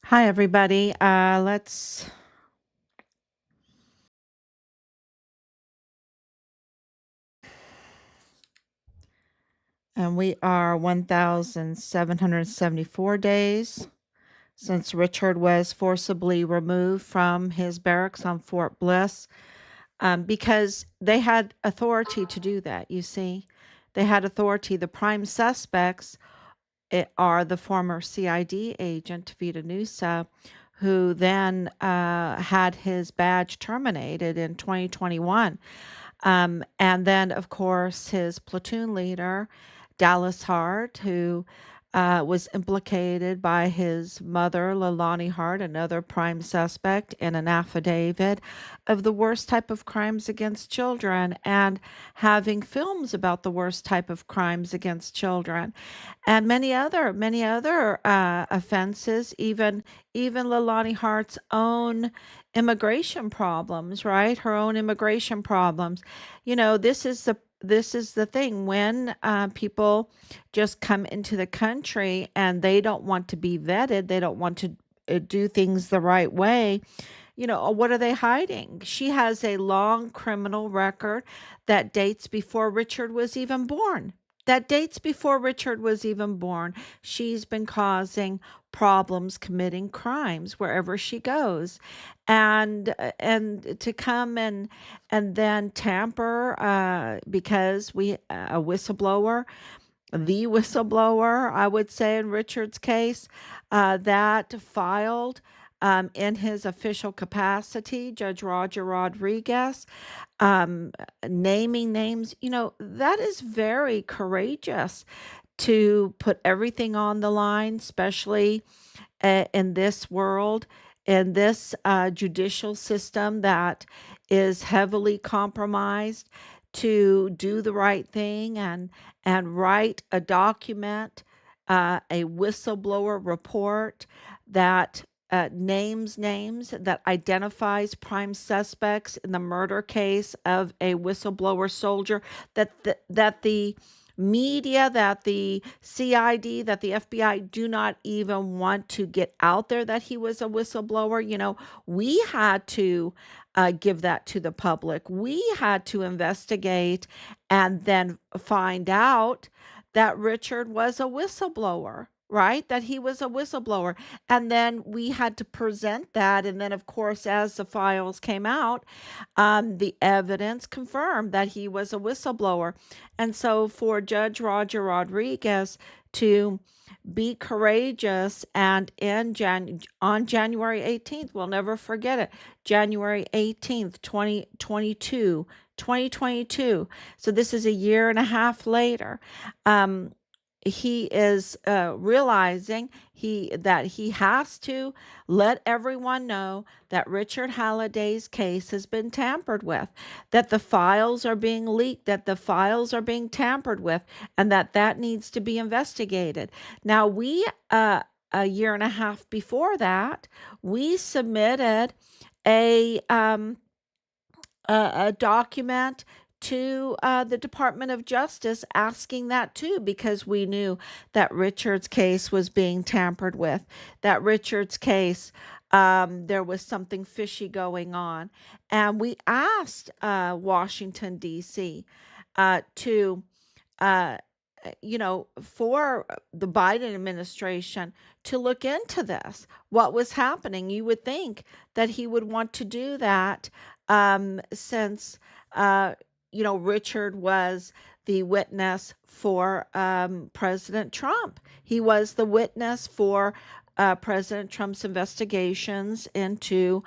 Hi, everybody. Let's and we are 1,774 days since Richard was forcibly removed from his barracks on Fort Bliss, because they had authority to do that. You see, they had authority. The prime suspects are the former CID agent Vita Nusa, who then had his badge terminated in 2021. And then, of course, his platoon leader, Dallas Hart, who was implicated by his mother, Leilani Hart, another prime suspect, in an affidavit of the worst type of crimes against children and having films about the worst type of crimes against children and many other offenses, even Leilani Hart's own immigration problems, right? Her own immigration problems. This is the thing when people just come into the country and they don't want to be vetted, they don't want to do things the right way. What are they hiding? She has a long criminal record that dates before Richard was even born. That dates before Richard was even born. She's been causing problems, committing crimes wherever she goes. And to come and then tamper because we a whistleblower, the whistleblower, I would say in Richard's case, that filed in his official capacity, Judge Roger Rodriguez, um, naming names, that is very courageous to put everything on the line, especially in this world, in this judicial system that is heavily compromised, to do the right thing and write a document, a whistleblower report that names names, that identifies prime suspects in the murder case of a whistleblower soldier, that the media, that the CID, that the FBI do not even want to get out there that he was a whistleblower. We had to give that to the public. We had to investigate and then find out that Richard was a whistleblower. Right? That he was a whistleblower. And then we had to present that. And then, of course, as the files came out, the evidence confirmed that he was a whistleblower. And so for Judge Roger Rodriguez to be courageous and on January 18th, we'll never forget it, January 18th, 2022. So this is a year and a half later. He is realizing that he has to let everyone know that Richard Halliday's case has been tampered with, that the files are being leaked, that the files are being tampered with, and that needs to be investigated. Now, a year and a half before that, we submitted a um, a document to the Department of Justice asking that too, because we knew that Richard's case was being tampered with, that Richard's case, there was something fishy going on. And we asked Washington, D.C. To for the Biden administration to look into this, what was happening. You would think that he would want to do that, since, uh, Richard was the witness for President Trump. He was the witness for President Trump's investigations into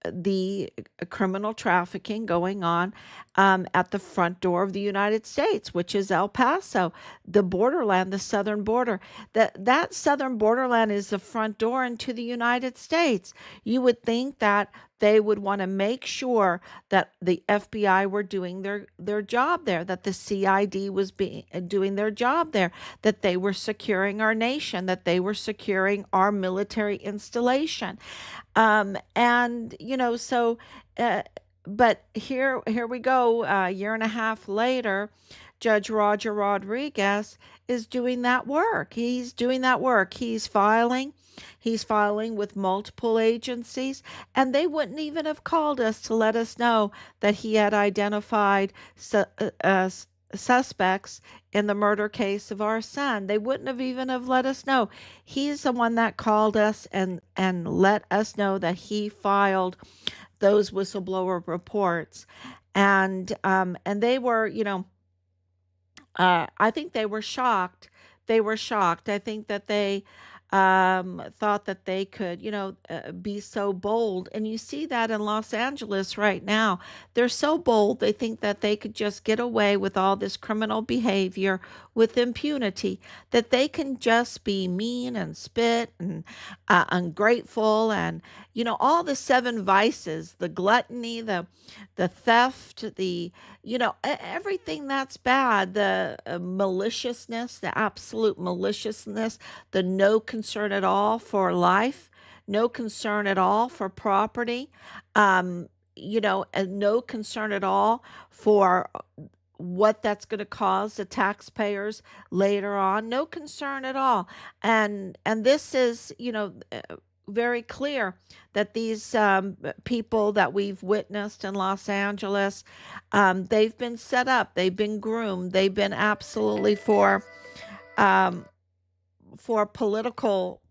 the criminal trafficking going on at the front door of the United States, which is El Paso, the borderland, the southern border. That southern borderland is the front door into the United States. You would think that they would want to make sure that the FBI were doing their job there, that the CID was doing their job there, that they were securing our nation, that they were securing our military installation. And so uh, but here we go, a year and a half later. Judge Roger Rodriguez is doing that work. He's doing that work. He's filing with multiple agencies, and they wouldn't even have called us to let us know that he had identified suspects in the murder case of our son. They wouldn't have even have let us know. He's the one that called us and let us know that he filed those whistleblower reports. And they were, I think they were shocked. They were shocked. I think that they thought that they could, be so bold. And you see that in Los Angeles right now. They're so bold, they think that they could just get away with all this criminal behavior with impunity, that they can just be mean and spit and ungrateful and, all the seven vices, the gluttony, the theft, everything that's bad, the maliciousness, the absolute maliciousness, the no concern at all for life, no concern at all for property, and no concern at all for what that's going to cause the taxpayers later on, no concern at all. And this is, very clear that these people that we've witnessed in Los Angeles, they've been set up, they've been groomed, they've been absolutely um, for political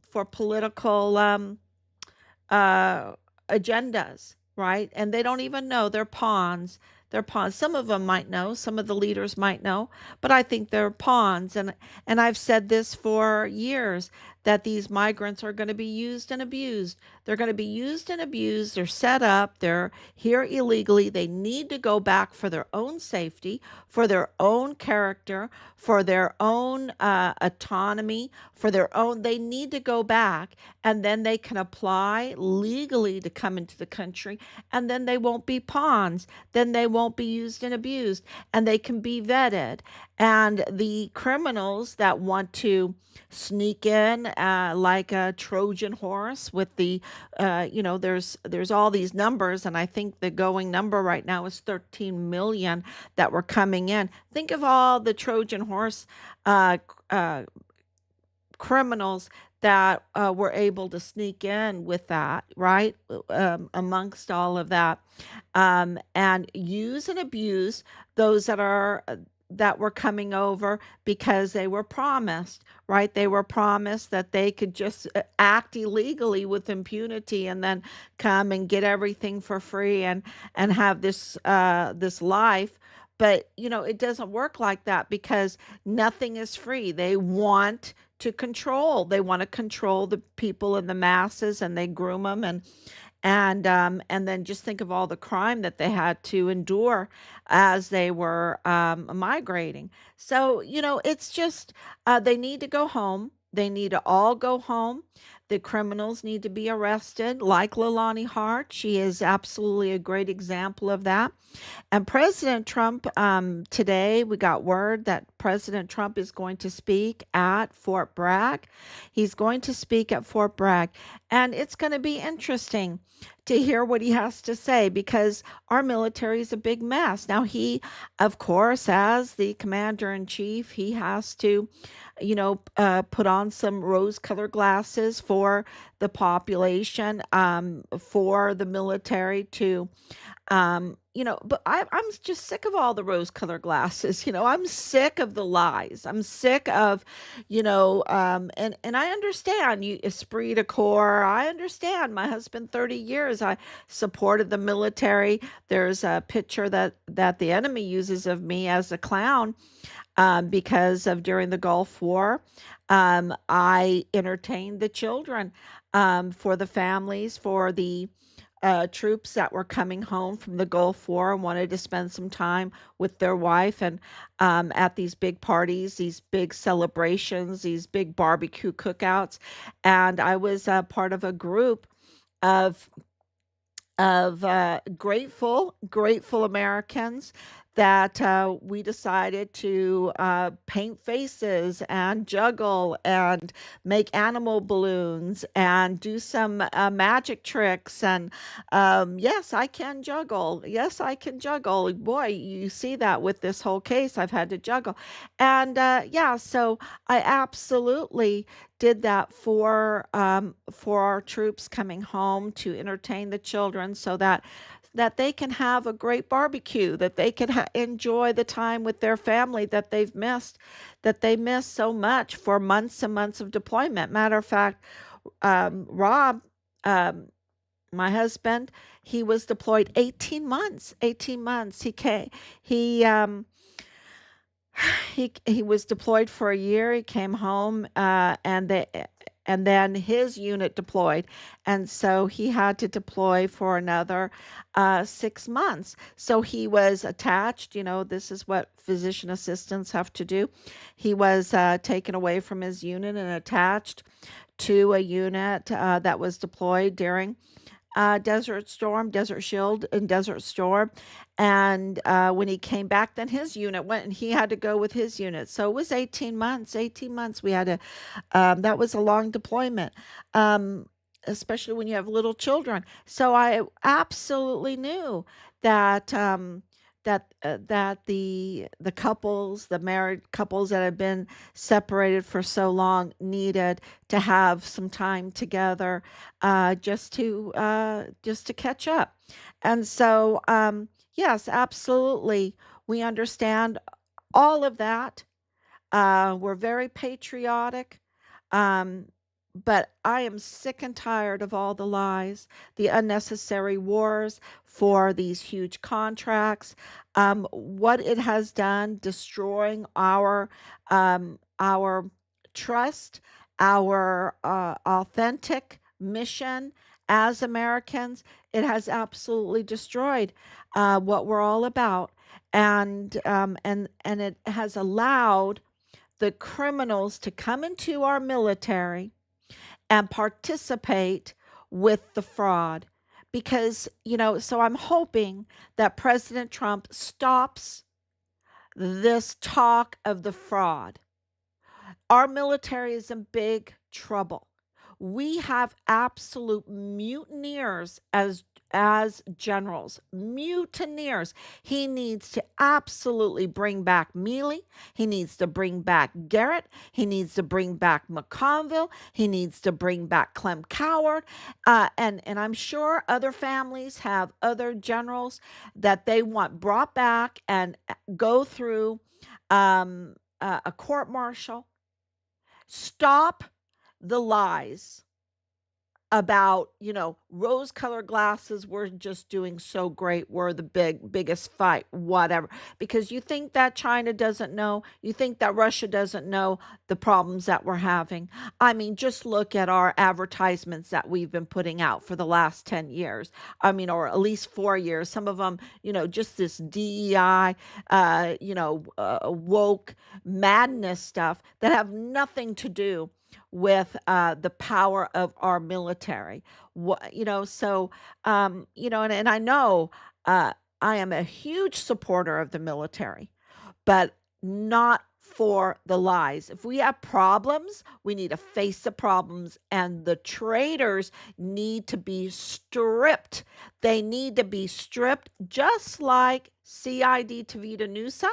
uh, agendas, right? And they don't even know they're pawns. They're pawns. Some of them might know, some of the leaders might know, but I think they're pawns. And I've said this for years that these migrants are going to be used and abused. They're going to be used and abused. They're set up. They're here illegally. They need to go back for their own safety, for their own character, for their own autonomy, for their own. They need to go back, and then they can apply legally to come into the country, and then they won't be pawns. Then they won't be used and abused, and they can be vetted. And the criminals that want to sneak in like a Trojan horse with there's all these numbers, and I think the going number right now is 13 million that were coming in. Think of all the Trojan horse uh, uh, criminals that were able to sneak in with that, right? Amongst all of that, and use and abuse those that were coming over because they were promised, right? They were promised that they could just act illegally with impunity and then come and get everything for free and have this life. But it doesn't work like that because nothing is free. They want to control. They want to control the people and the masses, and they groom them, and then just think of all the crime that they had to endure as they were migrating. So it's just they need to go home. They need to all go home. The criminals need to be arrested, like Leilani Hart. She is absolutely a great example of that. And President Trump, today we got word that President Trump is going to speak at Fort Bragg. He's going to speak at Fort Bragg. And it's going to be interesting to hear what he has to say because our military is a big mess. Now, he, of course, as the commander in chief, he has to, put on some rose colored glasses for the population, for the military to but I'm just sick of all the rose colored glasses. I'm sick of the lies. I'm sick of, and I understand you, esprit de corps. I understand. My husband, 30 years, I supported the military. There's a picture that the enemy uses of me as a clown, because of during the Gulf War. I entertained the children, for the families, for the troops that were coming home from the Gulf War and wanted to spend some time with their wife, and at these big parties, these big celebrations, these big barbecue cookouts. And I was part of a group of grateful Americans that we decided to paint faces and juggle and make animal balloons and do some magic tricks. And yes, I can juggle. Yes, I can juggle. Boy, you see that with this whole case, I've had to juggle. And yeah, so I absolutely did that for our troops coming home to entertain the children so that they can have a great barbecue, that they can enjoy the time with their family that they missed so much for months and months of deployment. Matter of fact, Rob, um, my husband, he was deployed 18 months. 18 months. He he was deployed for a year. He came home, and then his unit deployed, and so he had to deploy for another 6 months. So he was attached. You know, this is what physician assistants have to do. He was taken away from his unit and attached to a unit that was deployed during Desert Storm, Desert Shield, and Desert Storm. And when he came back, then his unit went and he had to go with his unit. So it was 18 months. 18 months we had to, that was a long deployment, um, especially when you have little children. So I absolutely knew that. That the couples, the married couples that have been separated for so long, needed to have some time together, just to catch up. And so, yes, absolutely, we understand all of that. We're very patriotic. Um, but I am sick and tired of all the lies, the unnecessary wars for these huge contracts, what it has done, destroying our trust, our authentic mission as Americans. It has absolutely destroyed what we're all about, and it has allowed the criminals to come into our military and participate with the fraud. Because, so I'm hoping that President Trump stops this talk of the fraud. Our military is in big trouble. We have absolute mutineers as generals, mutineers. He needs to absolutely bring back Mealy. He needs to bring back Garrett. He needs to bring back McConville. He needs to bring back Clem Coward. And I'm sure other families have other generals that they want brought back and go through a court martial. Stop the lies about, rose colored glasses, we're just doing so great, we're the biggest fight, whatever. Because you think that China doesn't know, you think that Russia doesn't know the problems that we're having. I mean, just look at our advertisements that we've been putting out for the last 10 years. I mean, or at least 4 years. Some of them, just this DEI, woke madness stuff that have nothing to do with the power of our military. So and I know I am a huge supporter of the military, but not for the lies. If we have problems, we need to face the problems, and the traitors need to be stripped. They need to be stripped, just like CID Tavita Nusa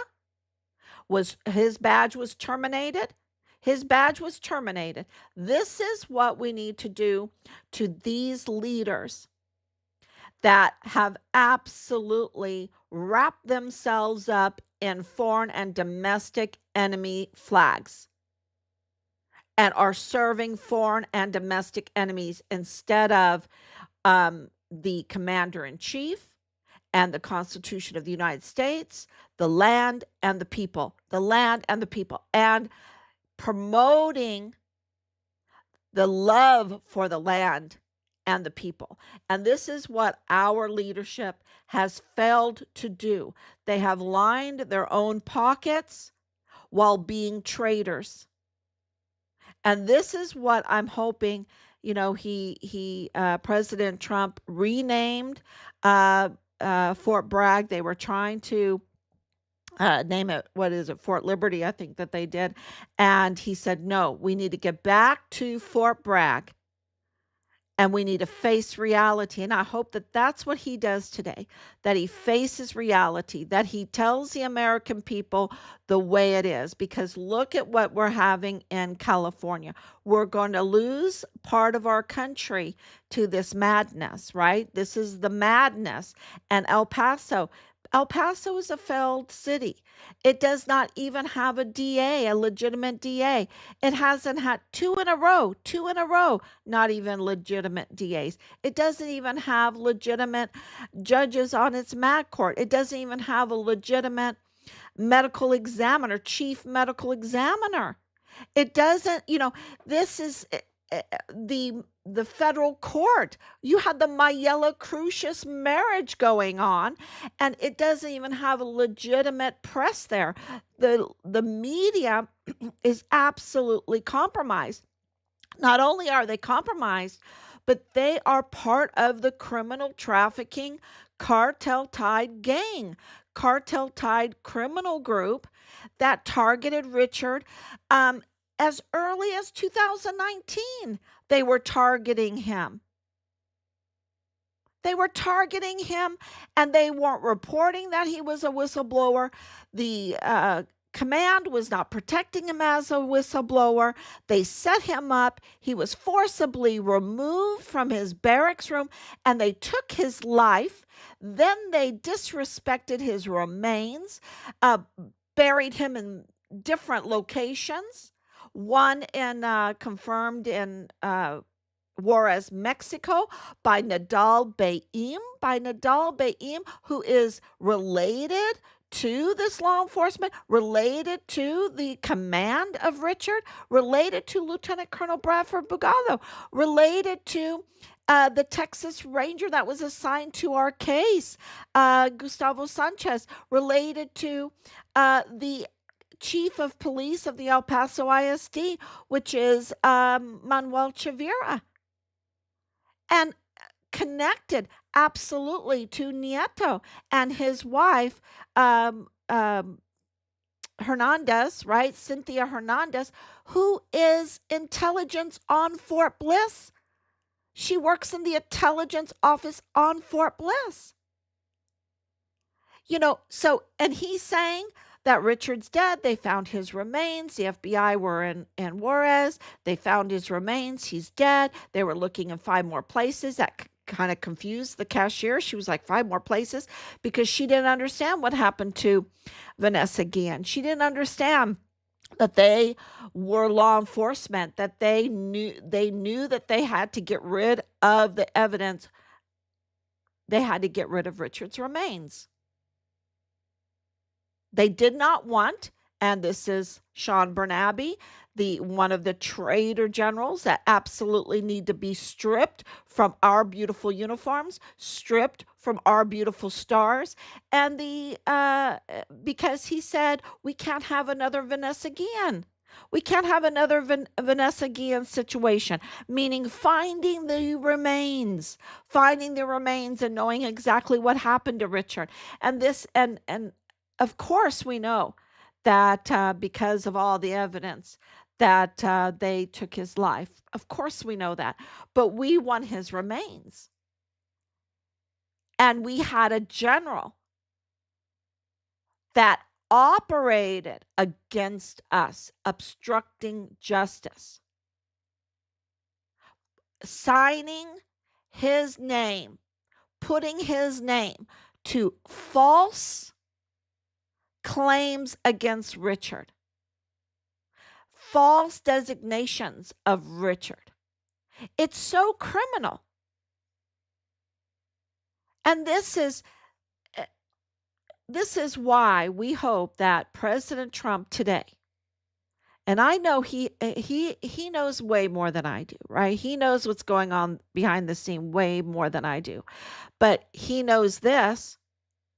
was. His badge was terminated. His badge was terminated. This is what we need to do to these leaders that have absolutely wrapped themselves up in foreign and domestic enemy flags and are serving foreign and domestic enemies instead of the commander in chief and the Constitution of the United States, the land and the people, and promoting the love for the land and the people. And this is what our leadership has failed to do. They have lined their own pockets while being traitors. And this is what I'm hoping, President Trump renamed Fort Bragg. They were trying to name it, what is it, Fort Liberty, I think that they did. And he said, no, we need to get back to Fort Bragg and we need to face reality. And I hope that that's what he does today, that he faces reality, that he tells the American people the way it is. Because look at what we're having in California. We're going to lose part of our country to this madness, right? This is the madness. And El Paso is a failed city. It does not even have a DA, a legitimate DA. It hasn't had two in a row, not even legitimate DAs. It doesn't even have legitimate judges on its MAG court. It doesn't even have a legitimate medical examiner, chief medical examiner. It doesn't, this is the federal court. You had the Mayela Crucius marriage going on, and it doesn't even have a legitimate press there. The media is absolutely compromised. Not only are they compromised, but they are part of the criminal trafficking cartel tied gang, cartel tied criminal group that targeted Richard as early as 2019. They were targeting him. They were targeting him, and they weren't reporting that he was a whistleblower. The command was not protecting him as a whistleblower. They set him up. He was forcibly removed from his barracks room, and they took his life. Then they disrespected his remains, buried him in different locations. One confirmed in Juarez, Mexico, by Nidal Baem, who is related to this law enforcement, related to the command of Richard, related to Lieutenant Colonel Bradford Bugado, related to the Texas Ranger that was assigned to our case, Gustavo Sanchez, related to the chief of police of the El Paso ISD, which is Manuel Chavira, and connected absolutely to Nieto and his wife, Hernandez, right? Cynthia Hernandez, who is intelligence on Fort Bliss. She works in the intelligence office on Fort Bliss. And he's saying that Richard's dead. They found his remains. The FBI were in Juarez. They found his remains. He's dead. They were looking in 5 more places. That kind of confused the cashier. She was like, 5 more places, because she didn't understand what happened to Vanessa Guillen. She didn't understand that they were law enforcement, that they knew that they had to get rid of the evidence. They had to get rid of Richard's remains. They did not want, and this is Sean Bernabe, one of the traitor generals that absolutely need to be stripped from our beautiful uniforms, stripped from our beautiful stars, and because he said we can't have another Vanessa Guillen. We can't have another Vanessa Guillen situation, meaning finding the remains and knowing exactly what happened to Richard. And this, and of course, we know that because of all the evidence that they took his life. Of course, we know that. But we want his remains. And we had a general that operated against us, obstructing justice, signing his name, putting his name to false claims against Richard, false designations of Richard. It's so criminal. And this is why we hope that President Trump today, and I know he knows way more than I do, right? He knows what's going on behind the scene way more than I do. But he knows this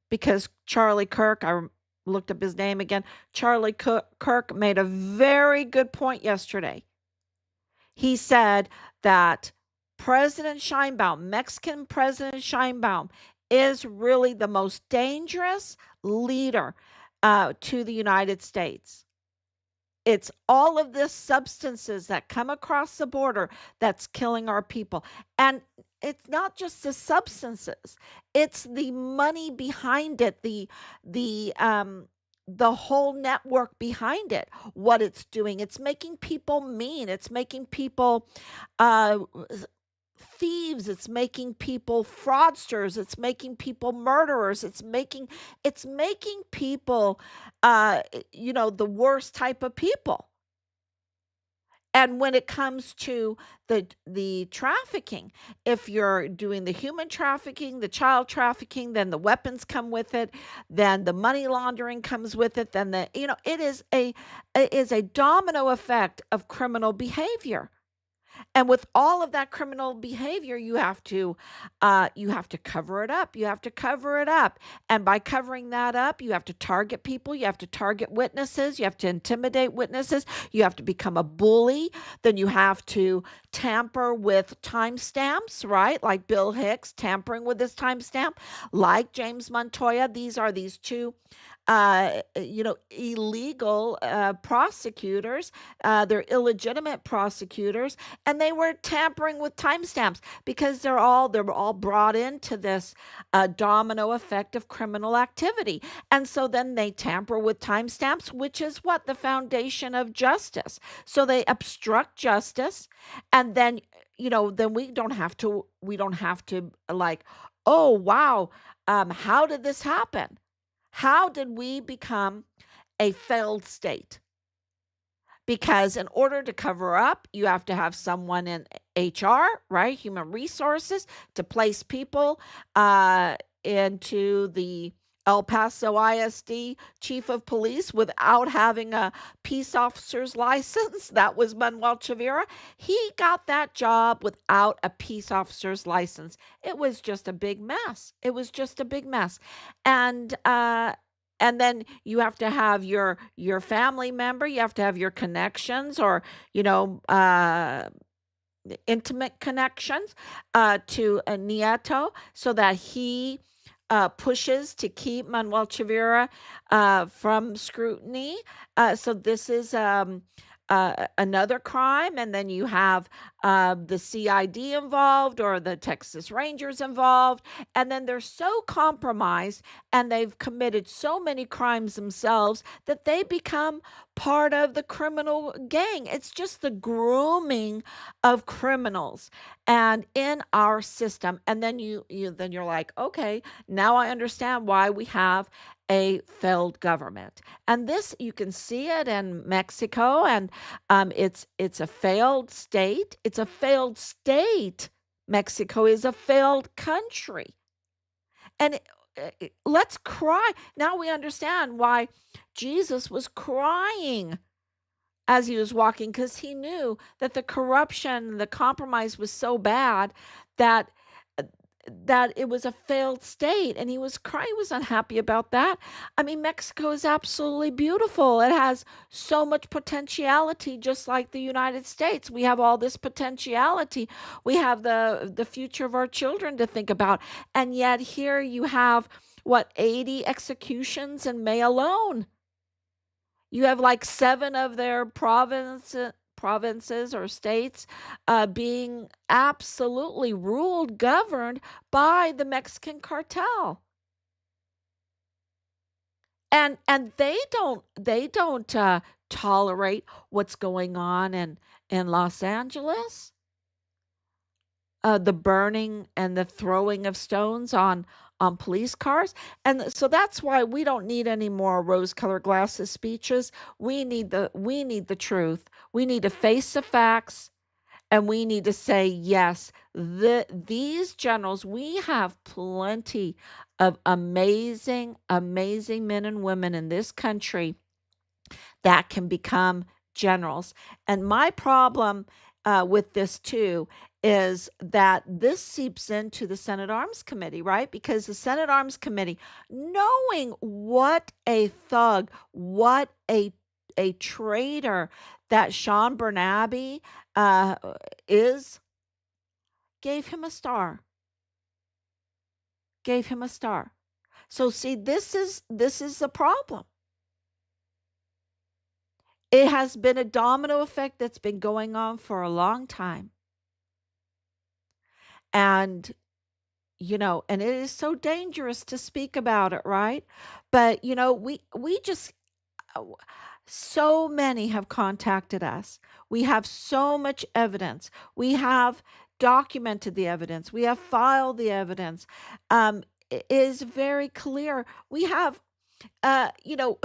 because Charlie Kirk, I looked up his name again. Charlie Kirk made a very good point yesterday. He said that President Sheinbaum, Mexican President Sheinbaum, is really the most dangerous leader to the United States. It's all of this substances that come across the border that's killing our people. And it's not just the substances, it's the money behind it, the whole network behind it, what it's doing. It's making people mean. It's making people uh thieves, it's making people fraudsters, it's making people murderers, it's making people the worst type of people. And when it comes to the trafficking, if you're doing the human trafficking, the child trafficking, then the weapons come with it, then the money laundering comes with it, then it is a domino effect of criminal behavior. And with all of that criminal behavior, you have to cover it up. You have to cover it up. And by covering that up, you have to target people, you have to target witnesses, you have to intimidate witnesses, you have to become a bully, then you have to tamper with timestamps, right? Like Bill Hicks tampering with his timestamp, like James Montoya. These two illegal prosecutors. They're illegitimate prosecutors, and they were tampering with timestamps because they were all brought into this domino effect of criminal activity. And so then they tamper with timestamps, which is what the foundation of justice. So they obstruct justice, and then we don't have to like, oh wow, how did this happen? How did we become a failed state? Because in order to cover up, you have to have someone in HR, right? Human resources, to place people into the El Paso ISD chief of police without having a peace officer's license. That was Manuel Chavira. He got that job without a peace officer's license. It was just a big mess. It was just a big mess. And then you have to have your family member, you have to have your connections, or you know intimate connections to a Nieto, so that he pushes to keep Manuel Chavira from scrutiny. So this is another crime. And then you have the CID involved, or the Texas Rangers involved. And then they're so compromised, and they've committed so many crimes themselves, that they become part of the criminal gang. It's just the grooming of criminals and in our system. And then you're like, okay, now I understand why we have a failed government. And this, you can see it in Mexico, and it's a failed state. It's a failed state. Mexico is a failed country. And let's cry. Now we understand why Jesus was crying as he was walking, because he knew that the corruption, the compromise was so bad that that it was a failed state, and he was crying. He was unhappy about that. I mean, Mexico is absolutely beautiful. It has so much potentiality, just like the United States. We have all this potentiality. We have the future of our children to think about. And yet here you have, what, 80 executions in May alone. You have like seven of their provinces or states being absolutely ruled, governed by the Mexican cartel. And they don't tolerate what's going on in Los Angeles, the burning and the throwing of stones on police cars. And so that's why we don't need any more rose-colored glasses speeches. We need the truth. We need to face the facts, and we need to say, yes, these generals, we have plenty of amazing, amazing men and women in this country that can become generals. And my problem with this too is that this seeps into the Senate Arms Committee, right? Because the Senate Arms Committee, knowing what a thug, what a traitor that Sean Bernabe uh, is, gave him a star. Gave him a star. So see, this is the problem. It has been a domino effect that's been going on for a long time. And, and it is so dangerous to speak about it, right? But, we just uh, so many have contacted us. We have so much evidence. We have documented the evidence. We have filed the evidence. It is very clear. We have, uh, you know,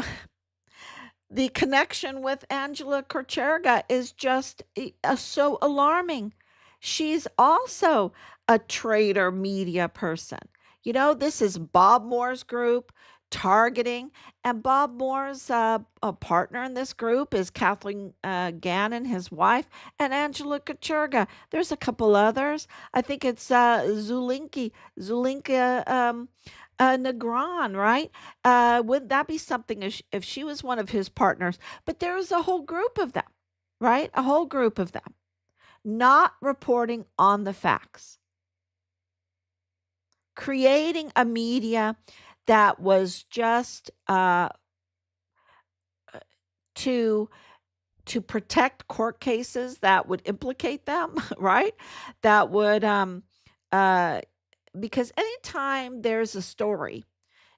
the connection with Angela Korcherga is just so alarming. She's also a traitor media person. This is Bob Moore's group targeting, and Bob Moore's a partner in this group is Kathleen Gannon, his wife, and Angela Korcherga. There's a couple others. I think it's Zulinka Negron, right? Wouldn't that be something if she was one of his partners? But there is a whole group of them, right? A whole group of them not reporting on the facts, creating a media that was just to protect court cases that would implicate them, right? That would uh, because anytime there's a story,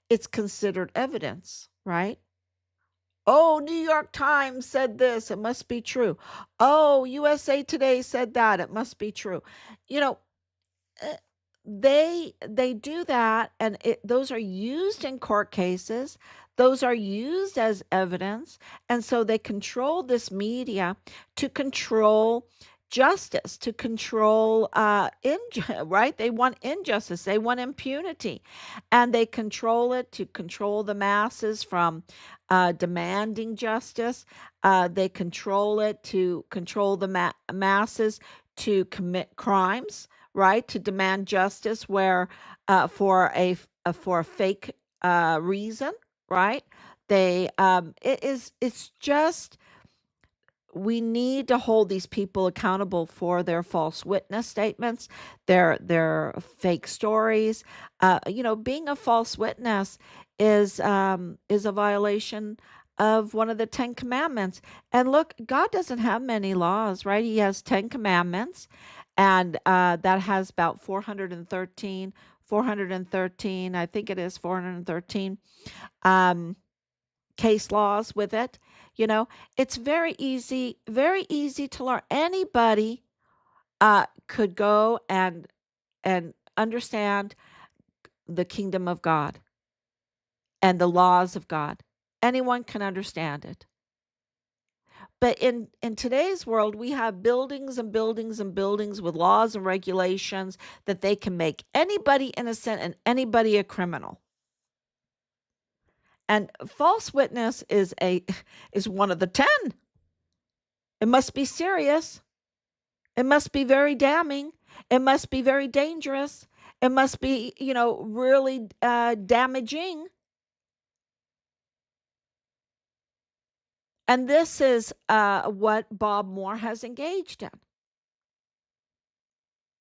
it's considered evidence, right? Oh, New York Times said this, it must be true. Oh, USA Today said that, it must be true. You know, uh, they do that, and those are used in court cases. Those are used as evidence, and so they control this media to control justice, to control right. They want injustice, they want impunity, and they control it to control the masses from demanding justice. They control it to control the masses to commit crimes, right? To demand justice where for a fake reason, right? It's just we need to hold these people accountable for their false witness statements, their fake stories. Being a false witness is a violation of one of the 10 commandments. And look, God doesn't have many laws, right? He has 10 commandments, and that has about 413, I think it is 413 um, case laws with it. It's very easy to learn. Anybody could go and understand the kingdom of God and the laws of God. Anyone can understand it. But in today's world, we have buildings and buildings and buildings with laws and regulations that they can make anybody innocent and anybody a criminal. And false witness is one of the 10. It must be serious. It must be very damning. It must be very dangerous. It must be, really damaging. And this is what Bob Moore has engaged in.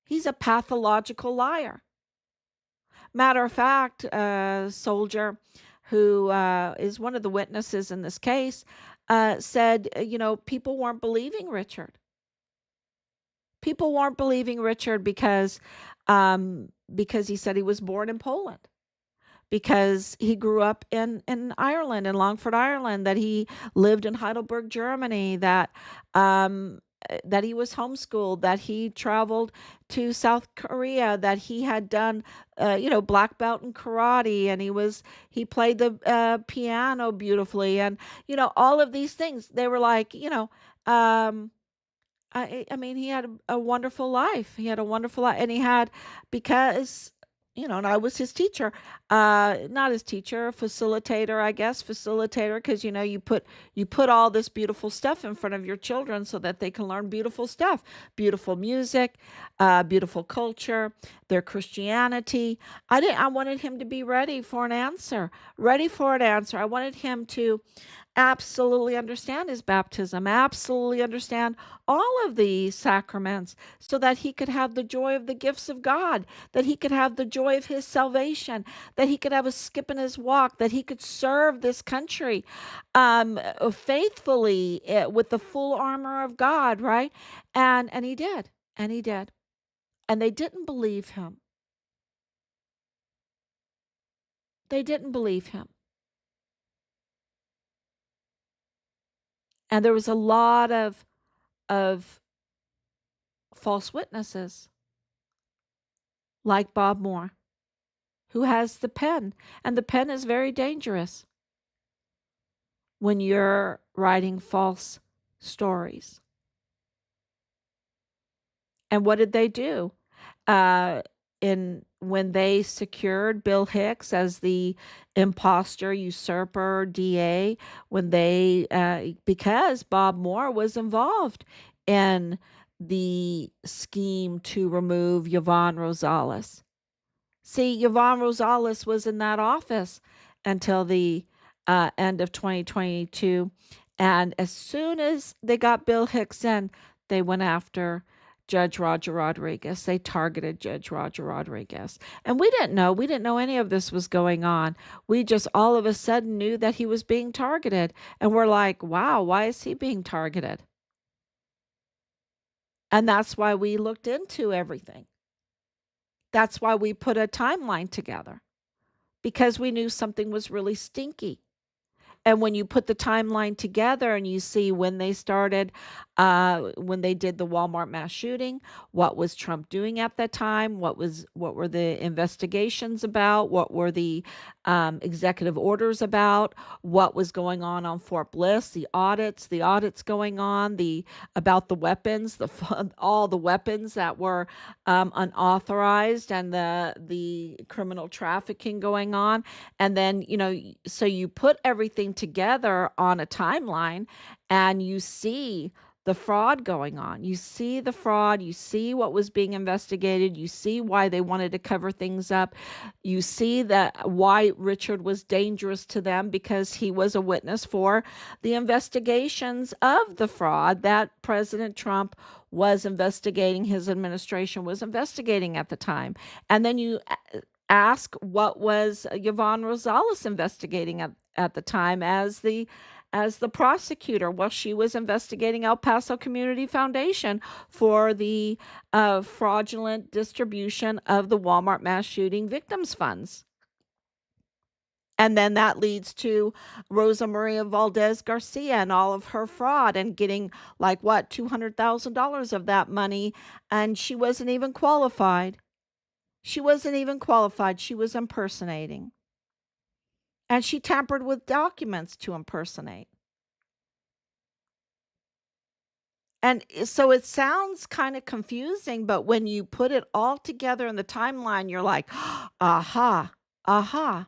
He's a pathological liar. Matter of fact, a soldier who is one of the witnesses in this case said, people weren't believing Richard. People weren't believing Richard because he said he was born in Poland, because he grew up in Ireland, in Longford, Ireland, that he lived in Heidelberg, Germany, that he was homeschooled, that he traveled to South Korea, that he had done, black belt in karate, and he played the piano beautifully, and all of these things. They were like, um, I mean, he had a wonderful life. He had a wonderful life, and he had because and I was his teacher, not his teacher, facilitator, I guess, facilitator, because you put all this beautiful stuff in front of your children so that they can learn beautiful stuff, beautiful music, beautiful culture, their Christianity. I wanted him to be ready for an answer, ready for an answer. I wanted him to absolutely understand his baptism, absolutely understand all of the sacraments so that he could have the joy of the gifts of God, that he could have the joy of his salvation, that he could have a skip in his walk, that he could serve this country faithfully with the full armor of God, right? And he did. And he did. And they didn't believe him. They didn't believe him. And there was a lot of false witnesses like Bob Moore, who has the pen. And the pen is very dangerous when you're writing false stories. And what did they do? Uh, in when they secured Bill Hicks as the imposter, usurper, DA, when they because Bob Moore was involved in the scheme to remove Yvonne Rosales. See, Yvonne Rosales was in that office until the end of 2022. And as soon as they got Bill Hicks in, they went after Judge Roger Rodriguez. They targeted Judge Roger Rodriguez. And we didn't know. We didn't know any of this was going on. We just all of a sudden knew that he was being targeted. And we're like, wow, why is he being targeted? And that's why we looked into everything. That's why we put a timeline together, because we knew something was really stinky. And when you put the timeline together and you see when they started, when they did the Walmart mass shooting, what was Trump doing at that time? What were the investigations about? What were the executive orders about? What was going on Fort Bliss? The audits going on, the about the weapons, all the weapons that were unauthorized, and the criminal trafficking going on. And then, so you put everything together on a timeline and you see the fraud going on. You see the fraud, you see what was being investigated, you see why they wanted to cover things up. You see that why Richard was dangerous to them, because he was a witness for the investigations of the fraud that President Trump was investigating, his administration was investigating at the time. And then you ask, what was Yvonne Rosales investigating at the time as the prosecutor? Well, she was investigating El Paso Community Foundation for the fraudulent distribution of the Walmart mass shooting victims funds. And then that leads to Rosa Maria Valdez Garcia and all of her fraud, and getting like what, $200,000 of that money. And she wasn't even qualified. She wasn't even qualified. She was impersonating. And she tampered with documents to impersonate. And so it sounds kind of confusing, but when you put it all together in the timeline, you're like, aha, aha.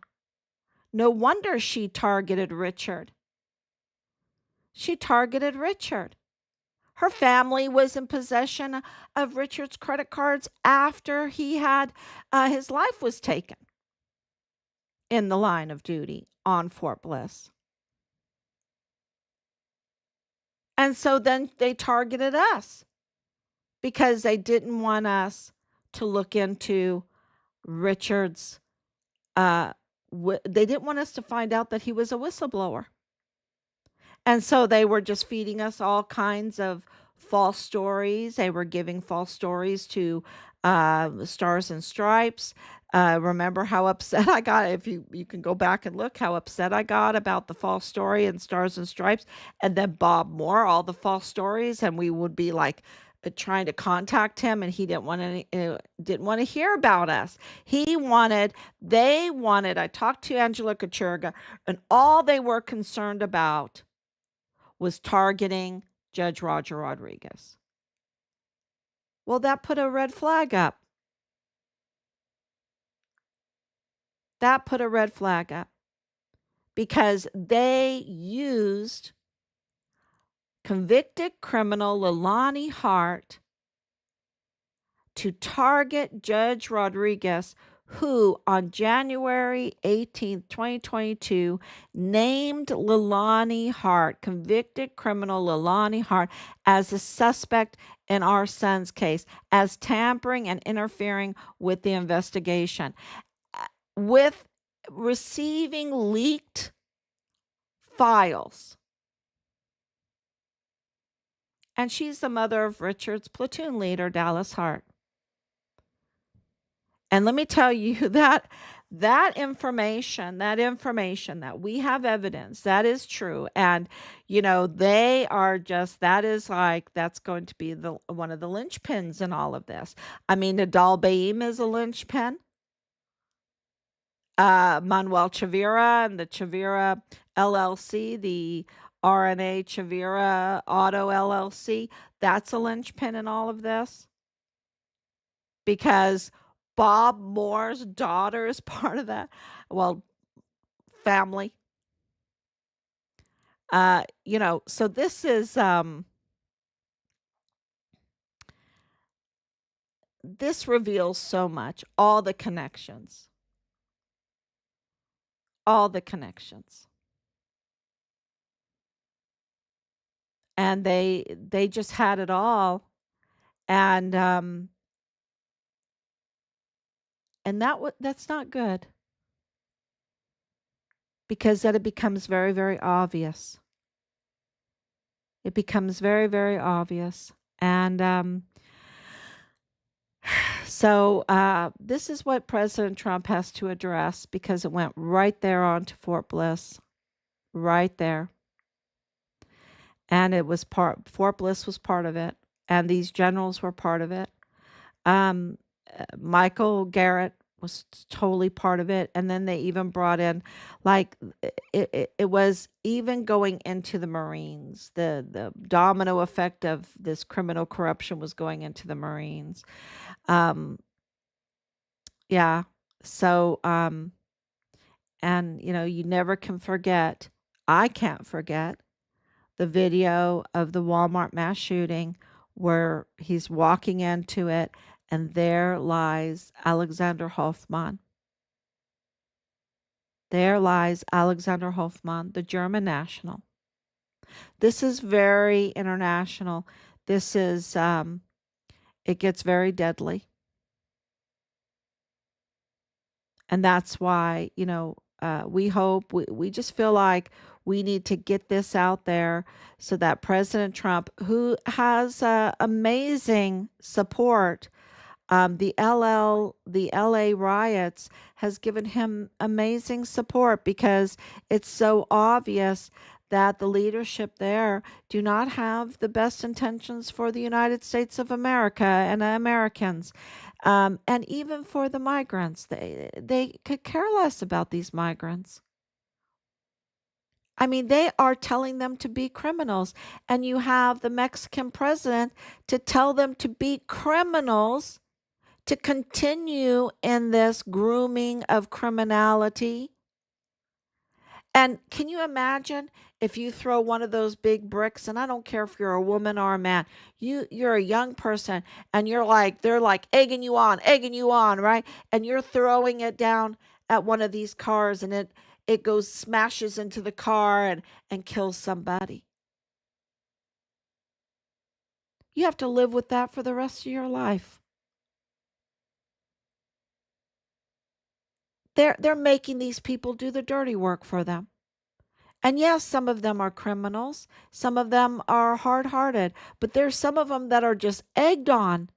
No wonder she targeted Richard. She targeted Richard. Her family was in possession of Richard's credit cards after he had his life was taken in the line of duty on Fort Bliss. And so then they targeted us because they didn't want us to look into Richard's, they didn't want us to find out that he was a whistleblower. And so they were just feeding us all kinds of false stories. They were giving false stories to Stars and Stripes. Remember how upset I got? If you can go back and look how upset I got about the false story and Stars and Stripes, and then Bob Moore, all the false stories, and we would be like trying to contact him, and he didn't want to hear about us. They wanted. I talked to Angela Kachurga, and all they were concerned about was targeting Judge Roger Rodriguez. Well, that put a red flag up. That put a red flag up because they used convicted criminal Leilani Hart to target Judge Rodriguez who on January 18th, 2022, named Leilani Hart, convicted criminal Leilani Hart, as a suspect in our son's case, as tampering and interfering with the investigation, with receiving leaked files. And she's the mother of Richard's platoon leader, Dallas Hart. And let me tell you that information that we have evidence that is true. And they are just, that is like, that's going to be the one of the linchpins in all of this. I mean, Nidal Baem is a linchpin. Manuel Chavira and the Chavira LLC, the RNA Chavira Auto LLC, that's a linchpin in all of this, because Bob Moore's daughter is part of that. Well, family. So this reveals so much, all the connections. All the connections. And they just had it all. And that's not good, because then it becomes very, very obvious. It becomes very, very obvious. And so this is what President Trump has to address, because it went right there onto Fort Bliss, right there. And it was Fort Bliss was part of it, and these generals were part of it. Um, Michael Garrett was totally part of it, and then they even brought in, like, it was even going into the Marines. The domino effect of this criminal corruption was going into the Marines. Um, yeah. So and you never can forget. I can't forget the video of the Walmart mass shooting, where he's walking into it and there lies Alexander Hoffman. There lies Alexander Hoffman, the German national. This is very international. This is, it gets very deadly. And that's why, we hope, we just feel like we need to get this out there, so that President Trump, who has amazing support, the LA riots has given him amazing support, because it's so obvious that the leadership there do not have the best intentions for the United States of America and Americans. And even for the migrants, they could care less about these migrants. I mean, they are telling them to be criminals, and you have the Mexican president to tell them to be criminals, to continue in this grooming of criminality. And can you imagine if you throw one of those big bricks, and I don't care if you're a woman or a man, you're a young person, and they're like egging you on, right? And you're throwing it down at one of these cars, and it goes, smashes into the car and kills somebody. You have to live with that for the rest of your life. They're making these people do the dirty work for them. And yes, some of them are criminals, some of them are hard-hearted, but there's some of them that are just egged on.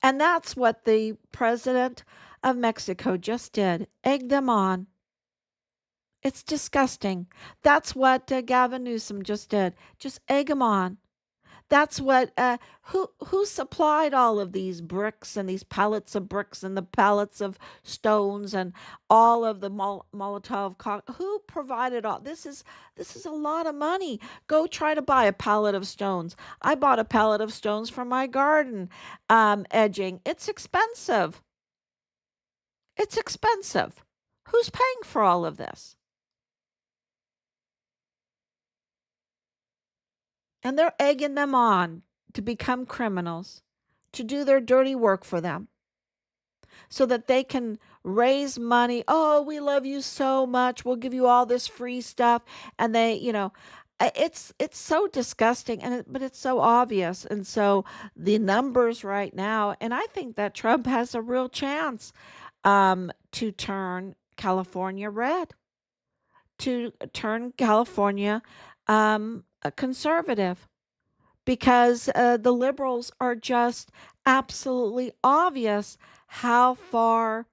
And that's what the president of Mexico just did, egged them on. It's disgusting. That's what Gavin Newsom just did, just egg them on. That's what who supplied all of these bricks and these pallets of bricks and the pallets of stones and all of the Molotov who provided all this is a lot of money. Go try to buy a pallet of stones. I bought a pallet of stones for my garden edging. It's expensive. It's expensive. Who's paying for all of this? And they're egging them on to become criminals, to do their dirty work for them. so that they can raise money. Oh, we love you so much. We'll give you all this free stuff. And they, it's so disgusting, but it's so obvious. And so the numbers right now, and I think that Trump has a real chance to turn California red, to turn California a conservative, because the liberals are just absolutely obvious how far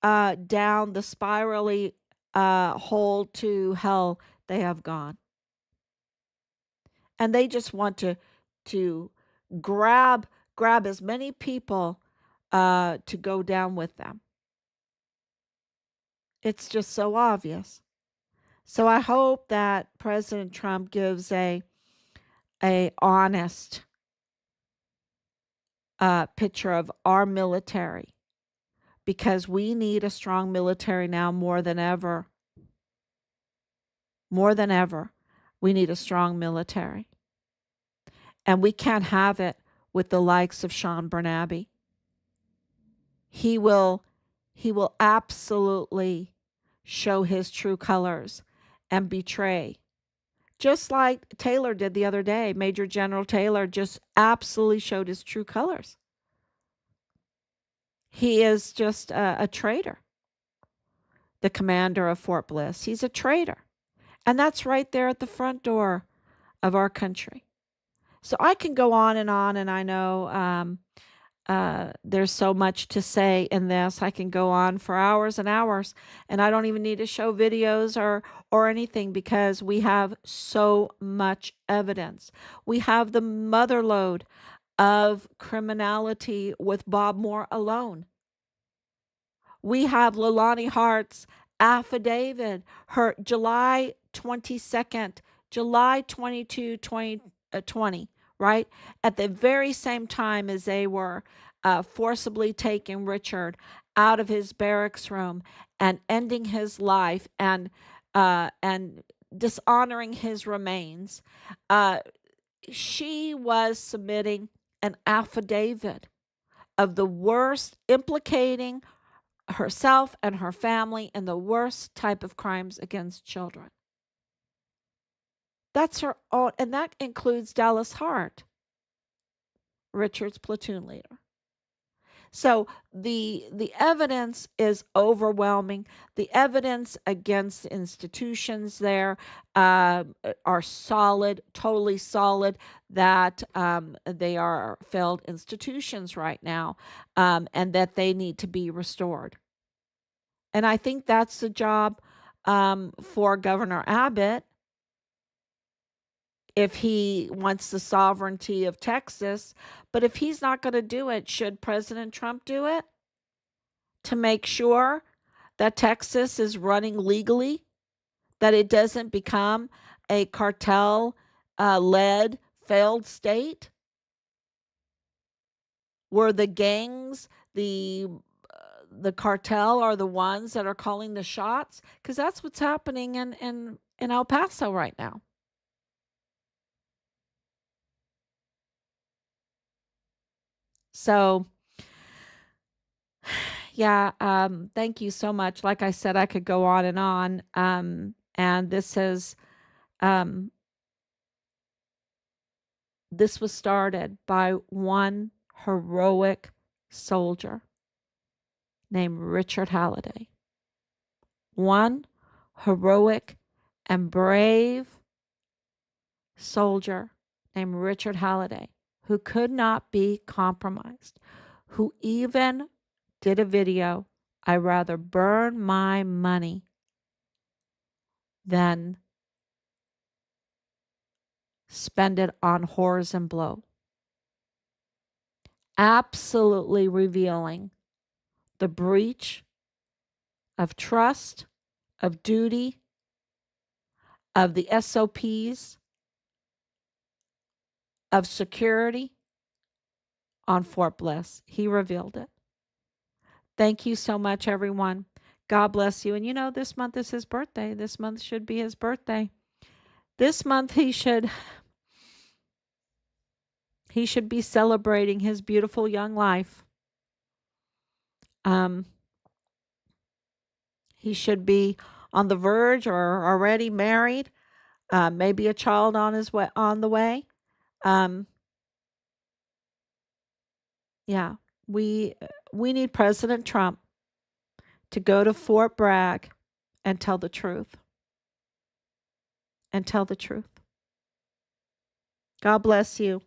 down the spirally hole to hell they have gone, and they just want to grab as many people to go down with them. It's just so obvious. So I hope that President Trump gives a honest picture of our military, because we need a strong military now more than ever. More than ever, we need a strong military. And we can't have it with the likes of Sean Bernabe. He will absolutely show his true colors and betray. Just like Taylor did the other day. Major General Taylor just absolutely showed his true colors. He is just a traitor. The commander of Fort Bliss. He's a traitor. And that's right there at the front door of our country. So I can go on, and I know there's so much to say in this. I can go on for hours and hours, and I don't even need to show videos or anything, because we have so much evidence. We have the motherlode of criminality with Bob Moore alone. We have Leilani Hart's affidavit, her July 22nd, July 22, 2020, right? At the very same time as they were forcibly taking Richard out of his barracks room and ending his life and dishonoring his remains. She was submitting an affidavit of the worst, implicating herself and her family in the worst type of crimes against children. That's her own, and that includes Dallas Hart, Richard's platoon leader. So the evidence is overwhelming. The evidence against the institutions there are solid, totally solid, that they are failed institutions right now, and that they need to be restored. And I think that's the job for Governor Abbott, if he wants the sovereignty of Texas. But if he's not going to do it, should President Trump do it to make sure that Texas is running legally, that it doesn't become a cartel led failed state where the gangs, the cartel are the ones that are calling the shots? Because that's what's happening in El Paso right now. So yeah, thank you so much. Like I said, I could go on and on. And this was started by one heroic soldier named Richard Halliday. One heroic and brave soldier named Richard Halliday, who could not be compromised, who even did a video, "I'd rather burn my money than spend it on whores and blow." Absolutely revealing the breach of trust, of duty, of the SOPs, of security on Fort Bliss. He revealed it. Thank you so much, everyone. God bless you. And this month is his birthday. This month should be his birthday. This month he should be celebrating his beautiful young life. Um, he should be on the verge or already married, maybe a child on his way on the way. Um, yeah, we we need President Trump to go to Fort Bragg and tell the truth. And tell the truth. God bless you.